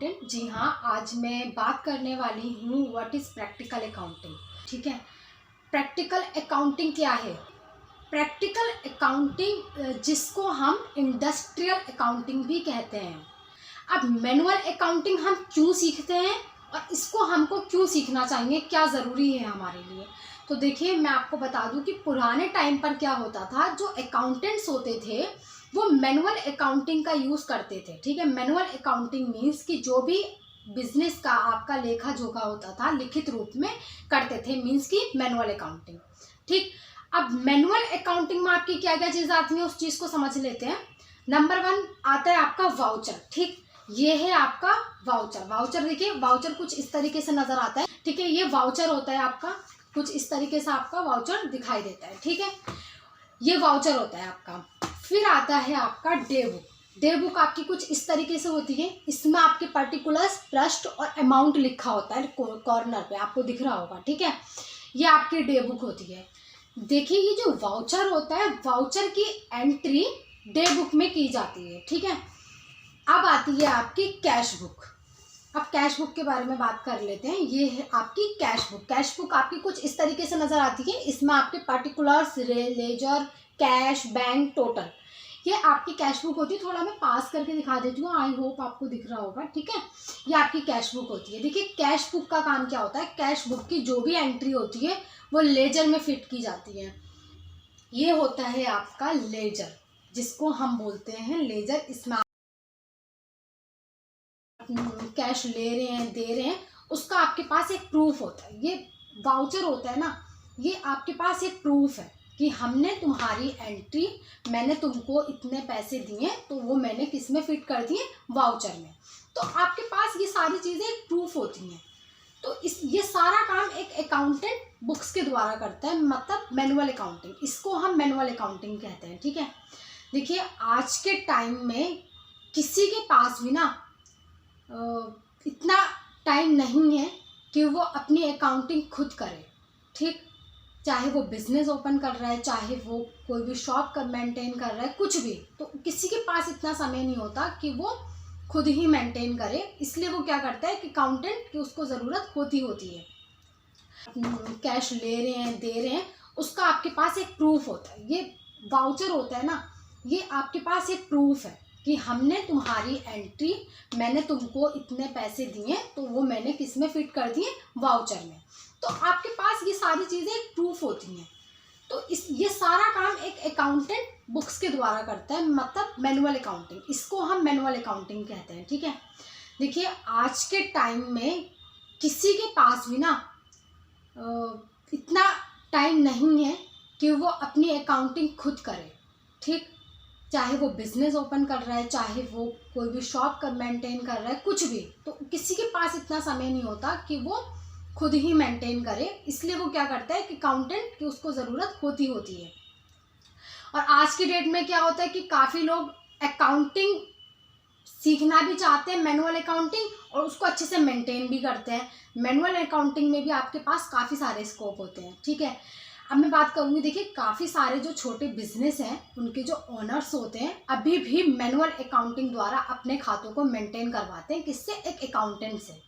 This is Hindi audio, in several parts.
जी हाँ, आज मैं बात करने वाली हूँ व्हाट इज़ प्रैक्टिकल अकाउंटिंग। ठीक है, प्रैक्टिकल अकाउंटिंग क्या है? प्रैक्टिकल अकाउंटिंग जिसको हम इंडस्ट्रियल अकाउंटिंग भी कहते हैं। अब मैनुअल अकाउंटिंग हम क्यों सीखते हैं और इसको हमको क्यों सीखना चाहिए, क्या ज़रूरी है हमारे लिए? तो देखिए, मैं आपको बता दूं कि पुराने टाइम पर क्या होता था, जो अकाउंटेंट्स होते थे वो मैनुअल अकाउंटिंग का यूज़ करते थे। ठीक है, मैनुअल अकाउंटिंग मीन्स कि जो भी बिजनेस का आपका लेखा जोखा होता था लिखित रूप में करते थे, मीन्स कि मैनुअल अकाउंटिंग। ठीक, अब मैनुअल अकाउंटिंग में आपकी क्या क्या चीज़ आती है उस चीज़ को समझ लेते हैं। नंबर 1 आता है आपका वाउचर। ठीक, ये है आपका वाउचर। वाउचर देखिए, वाउचर कुछ इस तरीके से नजर आता है। ठीक है, ये वाउचर होता है आपका, कुछ इस तरीके से आपका वाउचर दिखाई देता है। ठीक है, ये वाउचर होता है आपका। फिर आता है आपका डे बुक। डे बुक आपकी कुछ इस तरीके से होती है। इसमें आपके पर्टिकुलर्स, ट्रस्ट और अमाउंट लिखा होता है, कॉर्नर पे आपको दिख रहा होगा। ठीक है, ये आपकी डे बुक होती है। देखिए, ये जो वाउचर होता है, वाउचर की एंट्री डे बुक में की जाती है। ठीक है, अब आती है आपकी कैश बुक। अब कैश बुक के बारे में बात कर लेते हैं। ये है आपकी कैश बुक। कैश बुक आपकी कुछ इस तरीके से नजर आती है। इसमें आपके particulars, ledger, cash, bank, total, ये आपकी कैश बुक होती है। थोड़ा मैं पास करके दिखा देती हूँ, आई होप आपको दिख रहा होगा। ठीक है, ये आपकी कैश बुक होती है। देखिए, कैश बुक का काम क्या होता है, कैश बुक की जो भी एंट्री होती है वो लेजर में फिट की जाती है। ये होता है आपका लेजर, जिसको हम बोलते हैं लेजर। इसमें कैश ले रहे हैं, दे रहे हैं, उसका आपके पास एक प्रूफ होता है। ये वाउचर होता है ना, ये आपके पास एक प्रूफ है कि हमने तुम्हारी एंट्री, मैंने तुमको इतने पैसे दिए तो वो मैंने किस में फिट कर दिए, वाउचर में। तो आपके पास ये सारी चीज़ें एक प्रूफ होती हैं। तो ये सारा काम एक अकाउंटेंट बुक्स के द्वारा करता है, मतलब मैनुअल अकाउंटिंग। इसको हम मैनुअल अकाउंटिंग कहते हैं। ठीक है, देखिए, आज के टाइम में किसी के पास भी ना इतना टाइम नहीं है कि वो अपनी अकाउंटिंग खुद करे। ठीक, चाहे वो बिजनेस ओपन कर रहा है, चाहे वो कोई भी शॉप का मेंटेन कर रहा है, कुछ भी, तो किसी के पास इतना समय नहीं होता कि वो खुद ही मेंटेन करे। इसलिए वो क्या करता है कि अकाउंटेंट की उसको ज़रूरत होती है। कैश ले रहे हैं, दे रहे हैं, उसका आपके पास एक प्रूफ होता है। ये वाउचर होता है ना, ये आपके पास एक प्रूफ है कि हमने तुम्हारी एंट्री, मैंने तुमको इतने पैसे दिए तो वो मैंने किस में फिट कर दिए, वाउचर में। तो आपके पास ये सारी चीज़ें एक प्रूफ होती हैं। तो ये सारा काम एक अकाउंटेंट बुक्स के द्वारा करता है, मतलब मैनुअल अकाउंटिंग। इसको हम मैनुअल अकाउंटिंग कहते हैं। ठीक है, देखिए, आज के टाइम में किसी के पास भी ना इतना टाइम नहीं है कि वो अपनी अकाउंटिंग खुद करे। ठीक, चाहे वो बिजनेस ओपन कर रहा है, चाहे वो कोई भी शॉप का मेंटेन कर रहा है, कुछ भी, तो किसी के पास इतना समय नहीं होता कि वो खुद ही मेंटेन करे। इसलिए वो क्या करता है कि अकाउंटेंट की उसको ज़रूरत होती है। और आज की डेट में क्या होता है कि काफ़ी लोग अकाउंटिंग सीखना भी चाहते हैं, मैनुअल अकाउंटिंग, और उसको अच्छे से मेंटेन भी करते हैं। मैनुअल अकाउंटिंग में भी आपके पास काफ़ी सारे स्कोप होते हैं। ठीक है, अब मैं बात करूँगी, देखिए, काफ़ी सारे जो छोटे बिजनेस हैं उनके जो ओनर्स होते हैं अभी भी मैनुअल अकाउंटिंग द्वारा अपने खातों को मेंटेन करवाते हैं। किससे? एक अकाउंटेंट से।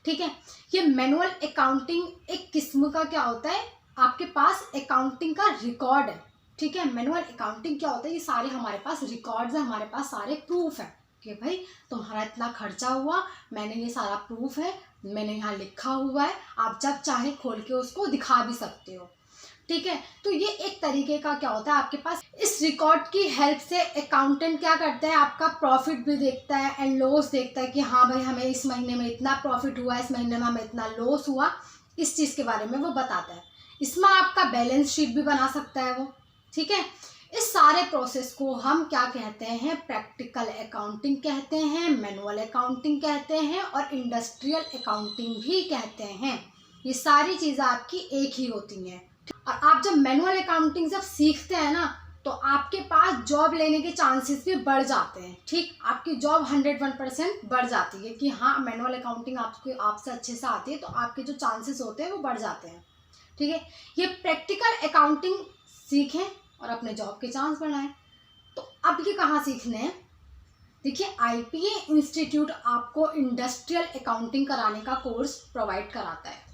ठीक है, ये मैनुअल अकाउंटिंग एक किस्म का क्या होता है, आपके पास अकाउंटिंग का रिकॉर्ड है। ठीक है, मैनुअल अकाउंटिंग क्या होता है, ये सारे हमारे पास रिकॉर्ड्स हैं, हमारे पास सारे प्रूफ है कि भाई तुम्हारा इतना खर्चा हुआ, मैंने ये सारा प्रूफ है, मैंने यहाँ लिखा हुआ है, आप जब चाहे खोल के उसको दिखा भी सकते हो। ठीक है, तो ये एक तरीके का क्या होता है आपके पास। इस रिकॉर्ड की हेल्प से अकाउंटेंट क्या करता है, आपका प्रॉफिट भी देखता है एंड लॉस देखता है कि हाँ भाई, हमें इस महीने में इतना प्रॉफिट हुआ, इस महीने में हमें इतना लॉस हुआ, इस चीज़ के बारे में वो बताता है। इसमें आपका बैलेंस शीट भी बना सकता है वो। ठीक है, इस सारे प्रोसेस को हम क्या कहते हैं, प्रैक्टिकल अकाउंटिंग कहते हैं, मैनुअल अकाउंटिंग कहते हैं और इंडस्ट्रियल अकाउंटिंग भी कहते हैं। ये सारी चीज़ें आपकी एक ही होती हैं। और आप जब मैनुअल अकाउंटिंग जब सीखते हैं ना, तो आपके पास जॉब लेने के चांसेस भी बढ़ जाते हैं। ठीक, आपकी जॉब 101% बढ़ जाती है कि हाँ, मैनुअल अकाउंटिंग आपसे अच्छे से आती है, तो आपके जो चांसेस होते हैं वो बढ़ जाते हैं। ठीक है, ये प्रैक्टिकल अकाउंटिंग सीखें और अपने जॉब के चांस बढ़ाएं। तो अब ये कहाँ सीखने हैं, देखिए IPA इंस्टीट्यूट आपको इंडस्ट्रियल अकाउंटिंग कराने का कोर्स प्रोवाइड कराता है।